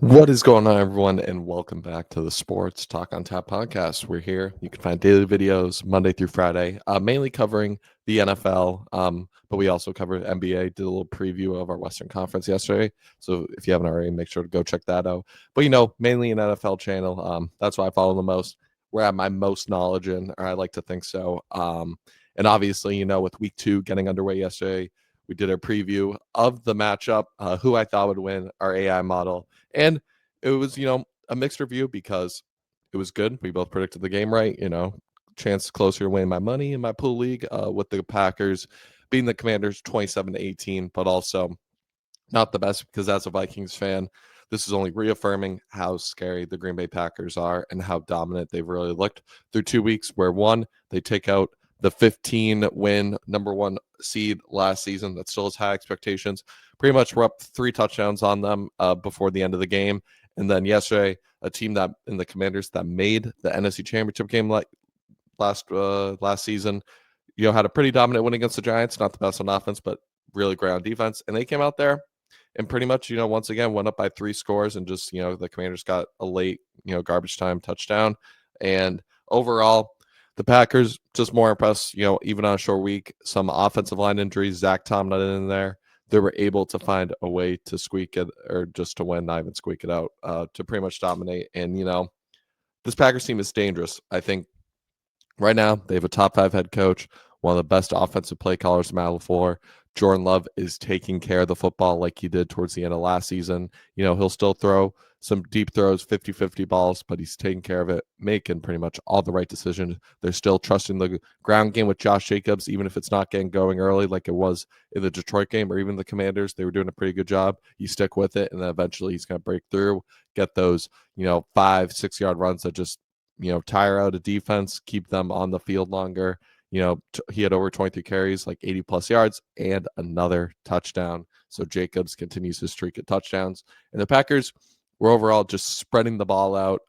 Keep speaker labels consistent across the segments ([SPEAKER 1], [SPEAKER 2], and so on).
[SPEAKER 1] What is going on, everyone, and welcome back to the Sports Talk on Tap podcast. We're here. You can find daily videos Monday through Friday, mainly covering the NFL, but we also cover NBA. Did a little preview of our Western Conference yesterday, so if you haven't already, make sure to go check that out. But mainly an NFL channel. That's what I follow the most. Where I have my most knowledge in, or I like to think so. And obviously, with Week 2 getting underway yesterday, we did a preview of the matchup, who I thought would win, our AI model. And it was, a mixed review because it was good. We both predicted the game right, chance closer to winning my money in my pool league with the Packers beating the Commanders 27-18, but also not the best because as a Vikings fan, this is only reaffirming how scary the Green Bay Packers are and how dominant they've really looked through 2 weeks where one, they take out the 15-win number one seed last season that still has high expectations. Pretty much we're up 3 touchdowns on them before the end of the game. And then yesterday, a team that in the Commanders that made the NFC Championship game like last season, had a pretty dominant win against the Giants. Not the best on offense, but really great on defense. And they came out there and pretty much, once again went up by 3 scores and just, the Commanders got a late, garbage time touchdown. And overall, the Packers just more impressed, even on a short week. Some offensive line injuries, Zach Tom not in there. They were able to find a way to squeak it or just to win, not even squeak it out, to pretty much dominate. And, this Packers team is dangerous. I think right now they have a top 5 head coach, one of the best offensive play callers Matt LaFleur. Jordan Love is taking care of the football like he did towards the end of last season. He'll still throw some deep throws, 50-50 balls, but he's taking care of it, making pretty much all the right decisions. They're still trusting the ground game with Josh Jacobs, even if it's not getting going early like it was in the Detroit game or even the Commanders. They were doing a pretty good job. You stick with it, and then eventually he's going to break through, get those, 5-6 yard runs that just, tire out a defense, keep them on the field longer. He had over 23 carries, like 80 plus yards, and another touchdown. So Jacobs continues his streak of touchdowns. And the Packers were overall just spreading the ball out.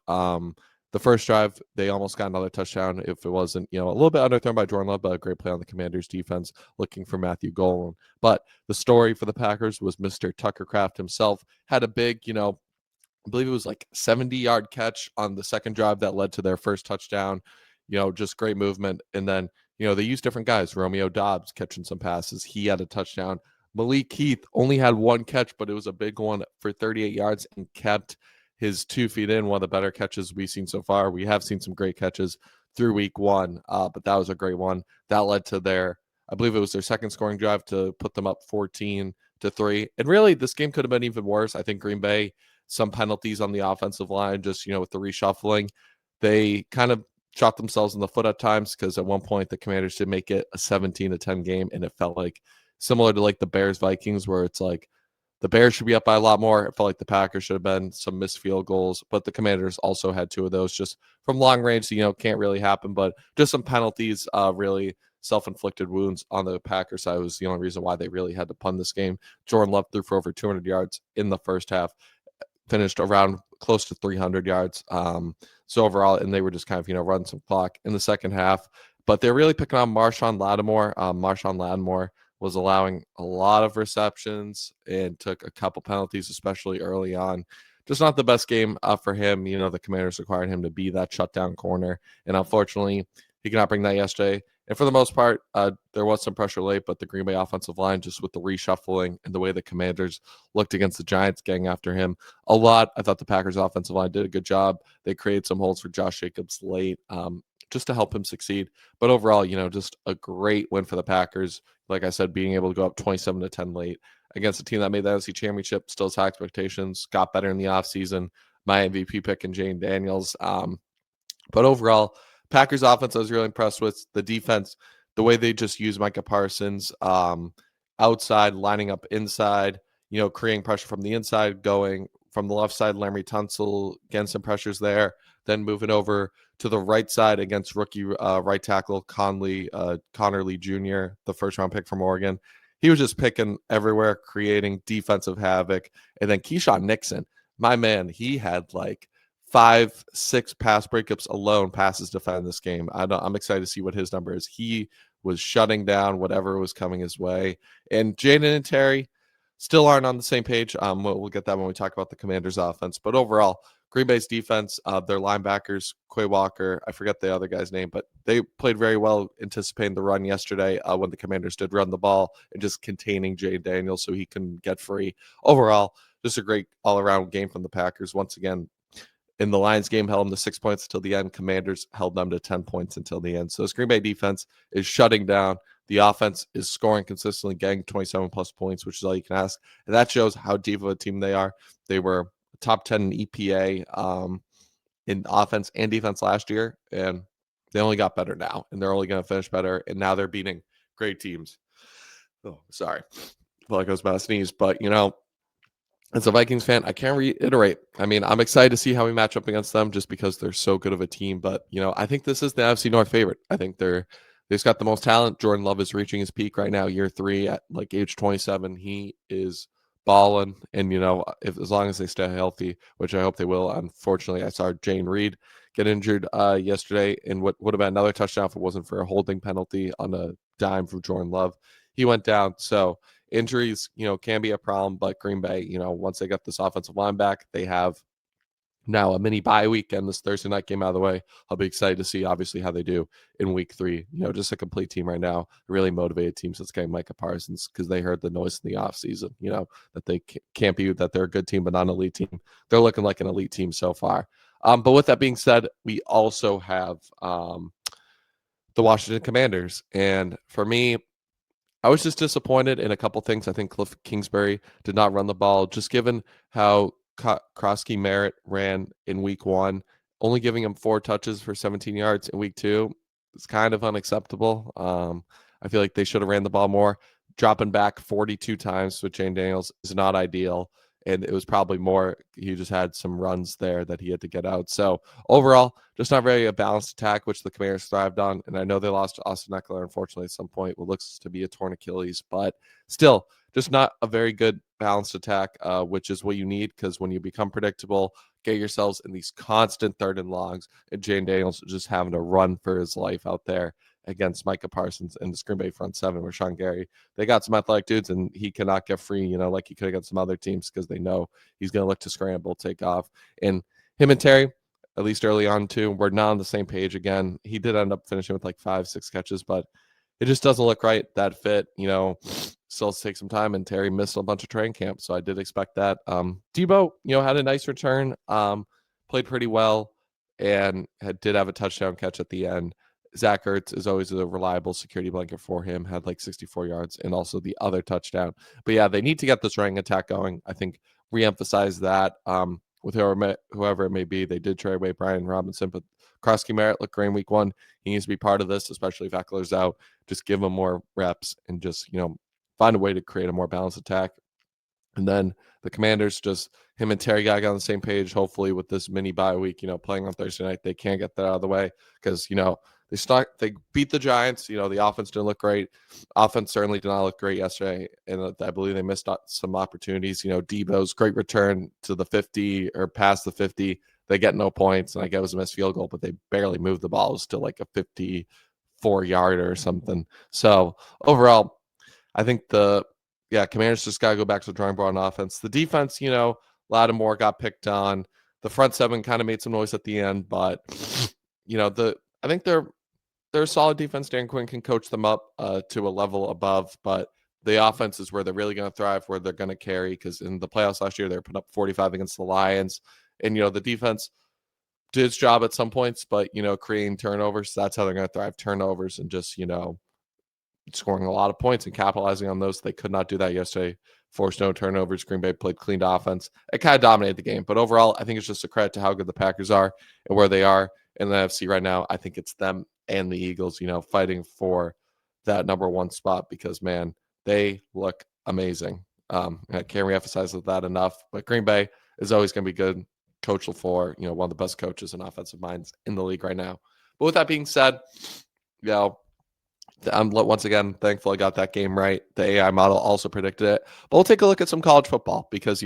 [SPEAKER 1] The first drive, they almost got another touchdown if it wasn't, a little bit underthrown by Jordan Love, but a great play on the Commanders defense looking for Matthew Golden. But the story for the Packers was Mr. Tucker Kraft himself had a big, I believe it was like 70-yard catch on the second drive that led to their first touchdown. Just great movement. And then, they used different guys. Romeo Dobbs catching some passes. He had a touchdown. Malik Heath only had one catch, but it was a big one for 38 yards and kept his 2 feet in. One of the better catches we've seen so far. We have seen some great catches through week 1, but that was a great one. That led to I believe it was their second scoring drive to put them up 14-3. And really, this game could have been even worse. I think Green Bay, some penalties on the offensive line, just, with the reshuffling, they kind of shot themselves in the foot at times because at one point the Commanders did make it a 17-10 game, and it felt like similar to like the Bears-Vikings where it's like the Bears should be up by a lot more. It felt like the Packers should have been some missed field goals, but the Commanders also had 2 of those just from long range, can't really happen, but just some penalties, really self-inflicted wounds on the Packers side was the only reason why they really had to punt this game. Jordan Love threw for over 200 yards in the first half, finished around close to 300 yards. So overall, and they were just kind of, running some clock in the second half. But they're really picking on Marshawn Lattimore. Marshawn Lattimore was allowing a lot of receptions and took a couple penalties, especially early on. Just not the best game for him. The Commanders required him to be that shutdown corner. And unfortunately, he could not bring that yesterday. And for the most part, there was some pressure late, but the Green Bay offensive line, just with the reshuffling and the way the Commanders looked against the Giants getting after him a lot, I thought the Packers offensive line did a good job. They created some holes for Josh Jacobs late just to help him succeed. But overall, just a great win for the Packers. Like I said, being able to go up 27-10 late against a team that made the NFC Championship, still has high expectations, got better in the offseason. My MVP pick in Jane Daniels. But overall, Packers offense I was really impressed with. The defense, the way they just use Micah Parsons outside, lining up inside, creating pressure from the inside, going from the left side, Larry Tunsil, getting some pressures there, then moving over to the right side against rookie right tackle Connor Lee Jr., the first-round pick from Oregon. He was just picking everywhere, creating defensive havoc. And then Keyshawn Nixon, my man, he had like 5-6 pass breakups alone, passes defended this game. I'm excited to see what his number is. He was shutting down whatever was coming his way. And Jaden and Terry, still aren't on the same page. We'll get that when we talk about the Commanders' offense. But overall, Green Bay's defense, their linebackers, Quay Walker, I forget the other guy's name, but they played very well anticipating the run yesterday when the Commanders did run the ball and just containing Jay Daniels so he can get free. Overall, just a great all-around game from the Packers. Once again, in the Lions game, held them to 6 points until the end. Commanders held them to 10 points until the end. So this Green Bay defense is shutting down. The offense is scoring consistently, getting 27 plus points, which is all you can ask. And that shows how deep of a team they are. They were top 10 in EPA in offense and defense last year, and they only got better now, and they're only going to finish better. And now they're beating great teams. Oh, sorry. I feel like I was about to sneeze, but as a Vikings fan, I can't reiterate. I mean, I'm excited to see how we match up against them just because they're so good of a team. But, I think this is the NFC North favorite. I think they've got the most talent. Jordan Love is reaching his peak right now, year 3 at like age 27. He is balling. And, as long as they stay healthy, which I hope they will. Unfortunately, I saw Jane Reed get injured yesterday in what would have been another touchdown if it wasn't for a holding penalty on a dime from Jordan Love. He went down. So, injuries, can be a problem, but Green Bay, once they get this offensive line back, they have now a mini bye week and this Thursday night game out of the way. I'll be excited to see, obviously, how they do in week 3. Just a complete team right now, a really motivated team since getting Micah Parsons because they heard the noise in the offseason, that they can't be, that they're a good team, but not an elite team. They're looking like an elite team so far. But with that being said, we also have the Washington Commanders. And for me, I was just disappointed in a couple things. I think Cliff Kingsbury did not run the ball, just given how Krosky Merritt ran in week 1, only giving him 4 touches for 17 yards in week 2. It's kind of unacceptable. I feel like they should have ran the ball more. Dropping back 42 times with Jane Daniels is not ideal. And it was probably more, he just had some runs there that he had to get out. So overall, just not very a balanced attack, which the Commanders thrived on. And I know they lost to Austin Eckler, unfortunately, at some point, what looks to be a torn Achilles. But still, just not a very good balanced attack, which is what you need, because when you become predictable, get yourselves in these constant 3rd and longs, and Jane Daniels just having to run for his life out there against Micah Parsons and the Green Bay front 7 with Sean Gary. They got some athletic dudes, and he cannot get free, like he could against some other teams, because they know he's going to look to scramble, take off. And him and Terry, at least early on too, we're not on the same page again. He did end up finishing with like 5-6 catches, but it just doesn't look right. That fit, still take some time, and Terry missed a bunch of training camp, so I did expect that. Debo, had a nice return, played pretty well, and did have a touchdown catch at the end. Zach Ertz is always a reliable security blanket for him, had like 64 yards and also the other touchdown. But yeah, they need to get this running attack going. I think reemphasize that with whoever it may be. They did trade away Brian Robinson, but Krosky Merritt looked great in week 1. He needs to be part of this, especially if Eckler's out. Just give him more reps and just, find a way to create a more balanced attack. And then the Commanders, just him and Terry got on the same page, hopefully, with this mini bye week, playing on Thursday night. They can't get that out of the way because, they beat the Giants. The offense didn't look great. Offense certainly did not look great yesterday. And I believe they missed out some opportunities. Debo's great return to the 50 or past the 50. They get no points. And I guess it was a missed field goal, but they barely moved the ball. It was still like a 54-yarder or something. So overall, I think Commanders just got to go back to the drawing board on offense. The defense, Lattimore got picked on. The front 7 kind of made some noise at the end, but I think they're a solid defense. Dan Quinn can coach them up to a level above, but the offense is where they're really going to thrive, where they're going to carry, because in the playoffs last year, they put up 45 against the Lions. And, the defense did its job at some points, but, creating turnovers, that's how they're going to thrive. Turnovers and just, scoring a lot of points and capitalizing on those. They could not do that yesterday. Forced no turnovers. Green Bay played clean offense. It kind of dominated the game. But overall, I think it's just a credit to how good the Packers are and where they are in the NFC right now. I think it's them and the Eagles, fighting for that number 1 spot because, man, they look amazing. I can't reemphasize that enough. But Green Bay is always going to be good. Coach LaFleur, one of the best coaches and offensive minds in the league right now. But with that being said, I'm once again thankful I got that game right. The AI model also predicted it. But we'll take a look at some college football because,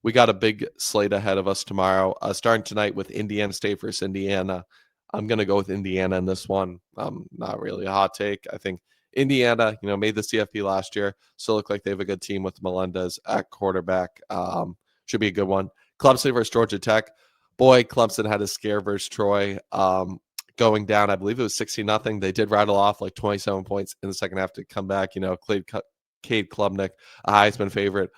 [SPEAKER 1] we got a big slate ahead of us tomorrow, starting tonight with Indiana State versus Indiana. I'm going to go with Indiana in this one. Not really a hot take. I think Indiana, made the CFP last year. Still look like they have a good team with Melendez at quarterback. Should be a good one. Clemson versus Georgia Tech. Boy, Clemson had a scare versus Troy. Going down, I believe it was 16-0. They did rattle off like 27 points in the second half to come back. Cade Klubnik, a Heisman favorite,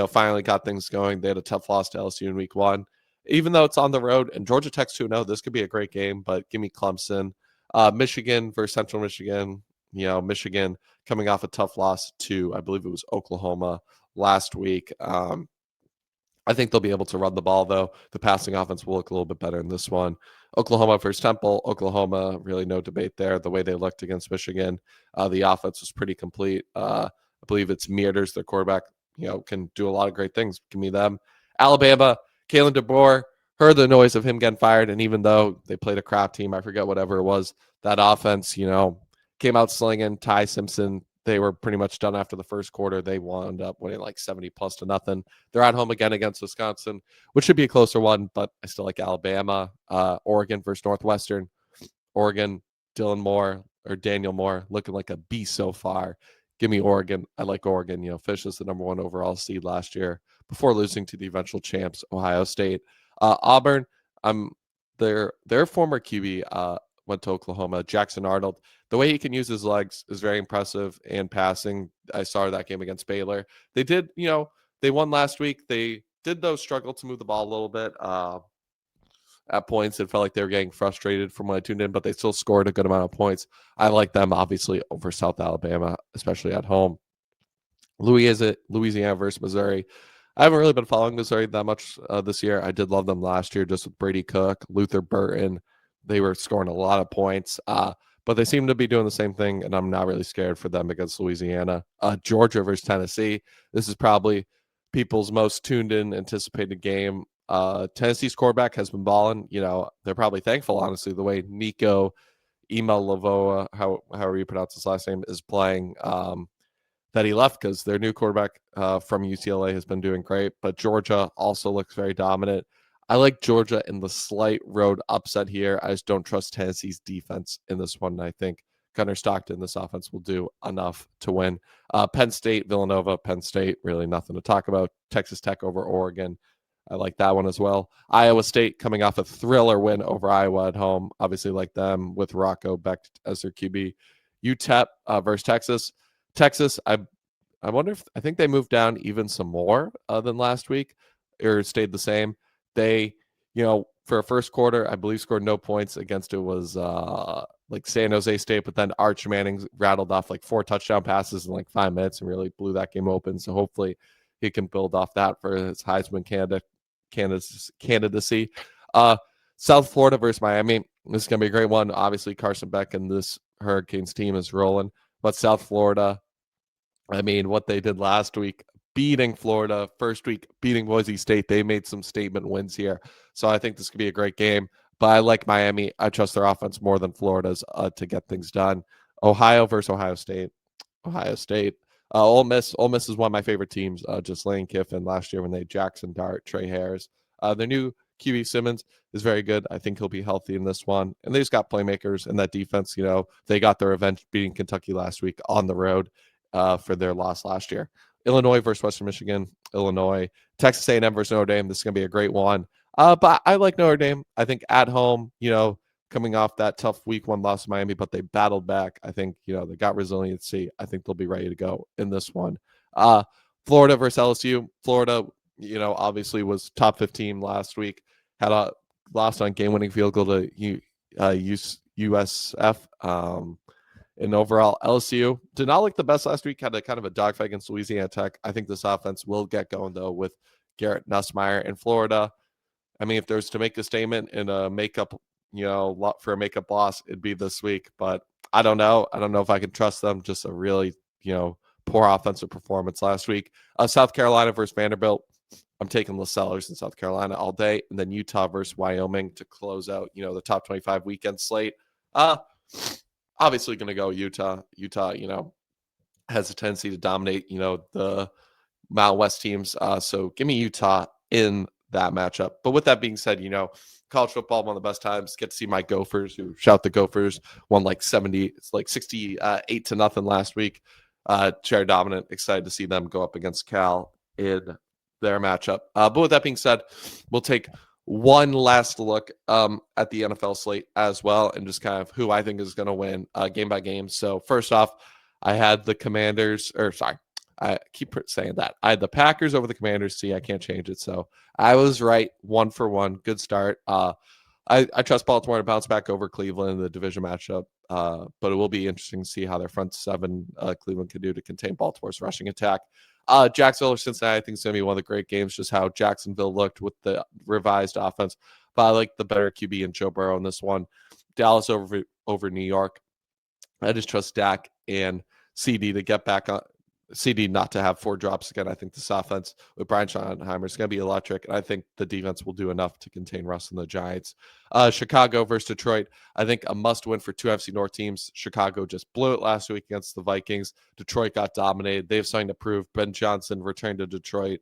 [SPEAKER 1] finally got things going. They had a tough loss to LSU in week 1. Even though it's on the road and Georgia Tech's 2-0, this could be a great game, but give me Clemson. Michigan versus Central Michigan. Michigan coming off a tough loss to, I believe it was Oklahoma last week. I think they'll be able to run the ball, though. The passing offense will look a little bit better in this one. Oklahoma versus Temple. Oklahoma, really no debate there. The way they looked against Michigan, the offense was pretty complete. I believe it's Mearders, their quarterback, can do a lot of great things. Give me them. Alabama, Kalen DeBoer, heard the noise of him getting fired, and even though they played a crap team, I forget whatever it was, that offense, came out slinging. Ty Simpson, they were pretty much done after the first quarter. They wound up winning like 70+0. They're at home again against Wisconsin, which should be a closer one, but I still like Alabama. Oregon versus Northwestern. Oregon, Daniel Moore looking like a beast so far. Give me Oregon. I like Oregon. Fish is the number 1 overall seed last year before losing to the eventual champs, Ohio State. Auburn, their former QB went to Oklahoma, Jackson Arnold. The way he can use his legs is very impressive, and passing. I saw that game against Baylor. They did, they won last week. They did, though, struggle to move the ball a little bit. At points, it felt like they were getting frustrated from when I tuned in, but they still scored a good amount of points. I like them, obviously, over South Alabama, especially at home. Louisiana versus Missouri. I haven't really been following Missouri that much this year. I did love them last year, just with Brady Cook, Luther Burton. They were scoring a lot of points, but they seem to be doing the same thing, and I'm not really scared for them against Louisiana. Georgia versus Tennessee. This is probably people's most tuned in, anticipated game. Tennessee's quarterback has been balling. They're probably thankful, honestly, the way Nico Imalavoa, however you pronounce his last name, is playing. That he left, because their new quarterback from UCLA has been doing great. But Georgia also looks very dominant. I like Georgia in the slight road upset here. I just don't trust Tennessee's defense in this one. I think Gunnar Stockton, this offense, will do enough to win. Penn State, Villanova. Penn State, really nothing to talk about. Texas Tech over Oregon. I like that one as well. Iowa State coming off a thriller win over Iowa at home. Obviously like them with Rocco Beck as their QB. UTEP versus Texas. Texas, I wonder if I think they moved down even some more than last week, or stayed the same. They, for a first quarter, I believe scored no points against it was like San Jose State, but then Arch Manning rattled off like 4 touchdown passes in like 5 minutes and really blew that game open. So hopefully he can build off that for his Heisman candidacy. South Florida versus Miami. This is going to be a great one. Obviously, Carson Beck and this Hurricanes team is rolling. But South Florida, what they did last week, beating Florida, first week beating Boise State, they made some statement wins here. So I think this could be a great game. But I like Miami. I trust their offense more than Florida's to get things done. Ohio versus Ohio State. Ohio State. Ole Miss. Ole Miss is one of my favorite teams. Just Lane Kiffin last year when they Jackson Dart, Trey Harris. Their new QB Simmons is very good. I think he'll be healthy in this one. And they just got playmakers in that defense. They got their revenge beating Kentucky last week on the road for their loss last year. Illinois versus Western Michigan. Illinois. Texas A&M versus Notre Dame. This is going to be a great one. But I like Notre Dame. I think at home, coming off that tough week 1 loss to Miami, but they battled back. I think, they got resiliency. I think they'll be ready to go in this one. Florida versus LSU. Florida, obviously was top 15 last week. Had a loss on game-winning field goal to USF. And overall, LSU did not look the best last week. Had a kind of a dogfight against Louisiana Tech. I think this offense will get going, though, with Garrett Nussmeier in Florida. If there's to make a statement in a makeup, for a makeup loss, it'd be this week. But I don't know. I don't know if I can trust them. Just a really, poor offensive performance last week. South Carolina versus Vanderbilt. I'm taking LaSellers in South Carolina all day. And then Utah versus Wyoming to close out, the top 25 weekend slate. Obviously going to go Utah. Utah, has a tendency to dominate, the Mountain West teams. So give me Utah in that matchup. But with that being said, college football, one of the best times. Get to see my Gophers, who shout the Gophers, won like 68 to nothing last week. Chair dominant. Excited to see them go up against Cal in their matchup. But with that being said, we'll take one last look at the NFL slate as well, and just kind of who I think is going to win game by game. So first off, I had the Commanders, I keep saying that. I had the Packers over the Commanders. See, I can't change it. So I was right, 1-for-1. Good start. I trust Baltimore to bounce back over Cleveland in the division matchup, but it will be interesting to see how their front seven Cleveland can do to contain Baltimore's rushing attack. Jacksonville or Cincinnati, I think, is going to be one of the great games, just how Jacksonville looked with the revised offense. But I like the better QB in Joe Burrow in this one. Dallas over New York. I just trust Dak and CD to get back on. CD not to have 4 drops again. I think this offense with Brian Schottenheimer is going to be electric, and I think the defense will do enough to contain Russ and the Giants. Chicago versus Detroit. I think a must-win for 2 NFC North teams. Chicago just blew it last week against the Vikings. Detroit got dominated. They have something to prove. Ben Johnson returned to Detroit.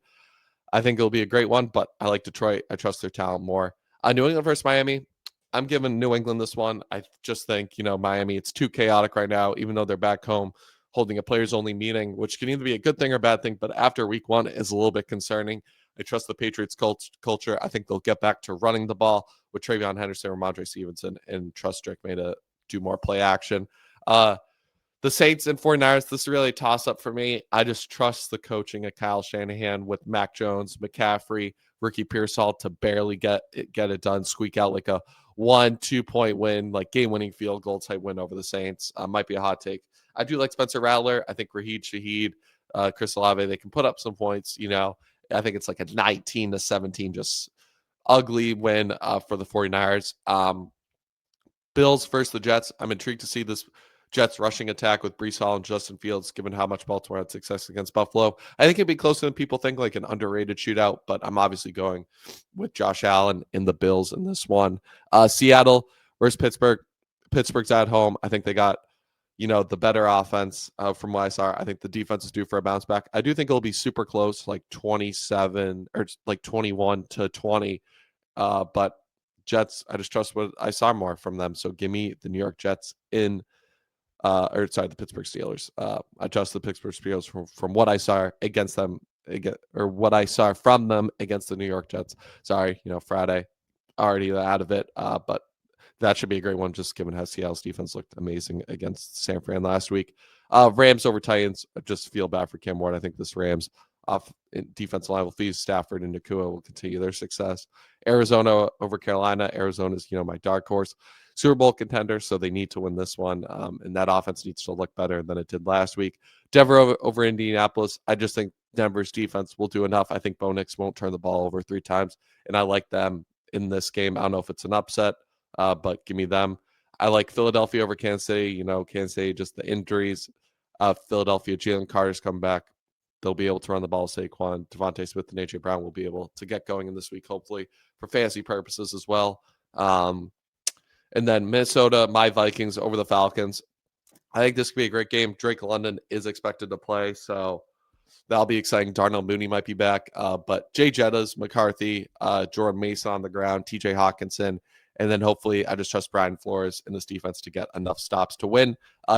[SPEAKER 1] I think it'll be a great one, but I like Detroit. I trust their talent more. New England versus Miami. I'm giving New England this one. I just think, Miami, it's too chaotic right now, even though they're back home holding a players-only meeting, which can either be a good thing or a bad thing, but after week 1 is a little bit concerning. I trust the Patriots culture. I think they'll get back to running the ball with Travion Henderson or Ramondre Stevenson, and trust Drake May to do more play action. The Saints and 49ers, this is really a toss-up for me. I just trust the coaching of Kyle Shanahan with Mac Jones, McCaffrey, Ricky Pearsall to barely get it done, squeak out like a 1-2 point win, like game-winning field goal type win over the Saints. Might be a hot take. I do like Spencer Rattler. I think Raheed Shaheed, Chris Olave, they can put up some points. I think it's like a 19-17, just ugly win for the 49ers. Bills versus the Jets. I'm intrigued to see this Jets rushing attack with Breece Hall and Justin Fields, given how much Baltimore had success against Buffalo. I think it'd be closer than people think, like an underrated shootout, but I'm obviously going with Josh Allen in the Bills in this one. Seattle versus Pittsburgh. Pittsburgh's at home. I think they got the better offense from what I saw. I think the defense is due for a bounce back. I do think it'll be super close, like 27 or like 21-20. But Jets, I just trust what I saw more from them. So give me the New York Jets the Pittsburgh Steelers. I trust the Pittsburgh Steelers from what I saw against them, or what I saw from them against the New York Jets. Sorry, Friday, already out of it. But that should be a great one, just given how Seattle's defense looked amazing against San Fran last week. Rams over Titans. I just feel bad for Cam Ward. I think this Rams defensive line will feed Stafford and Nakua will continue their success. Arizona over Carolina. Arizona is, my dark horse. Super Bowl contender, so they need to win this one. And that offense needs to look better than it did last week. Denver over Indianapolis. I just think Denver's defense will do enough. I think Bo Nix won't turn the ball over 3 times, and I like them in this game. I don't know if it's an upset, but give me them. I like Philadelphia over Kansas City. Kansas City, just the injuries. Philadelphia, Jalen Carter's come back. They'll be able to run the ball. Saquon, Devontae Smith, and A.J. Brown will be able to get going in this week, hopefully, for fantasy purposes as well. And then Minnesota, my Vikings over the Falcons. I think this could be a great game. Drake London is expected to play, so that'll be exciting. Darnell Mooney might be back. But Jay Jettas, McCarthy, Jordan Mason on the ground, TJ Hawkinson, and then hopefully I just trust Brian Flores in this defense to get enough stops to win.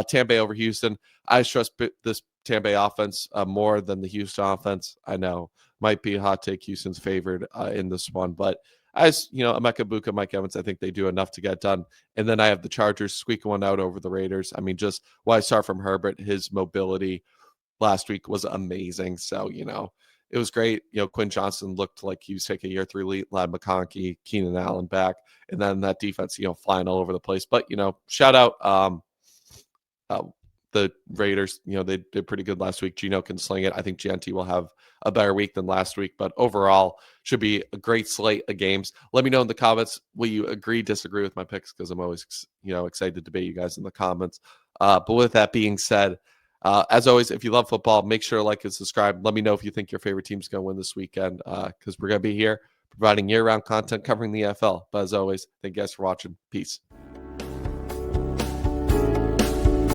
[SPEAKER 1] Tampa Bay over Houston. I just trust this Tampa Bay offense more than the Houston offense. I know might be a hot take. Houston's favored in this one, but as Emeka Buka, Mike Evans, I think they do enough to get done. And then I have the Chargers squeaking one out over the Raiders. I mean, just what I saw from Herbert, his mobility last week was amazing. So, it was great. Quinn Johnson looked like he was taking a year 3 lead, Lad McConkey, Keenan Allen back, and then that defense, flying all over the place. But, shout out the Raiders. They did pretty good last week. Geno can sling it. I think GNT will have a better week than last week, but overall should be a great slate of games. Let me know in the comments, will you agree, disagree with my picks? Because I'm always, excited to debate you guys in the comments. But with that being said, as always, if you love football, make sure to like and subscribe. Let me know if you think your favorite team's going to win this weekend, because we're going to be here providing year-round content covering the NFL. But as always, thank you guys for watching. Peace.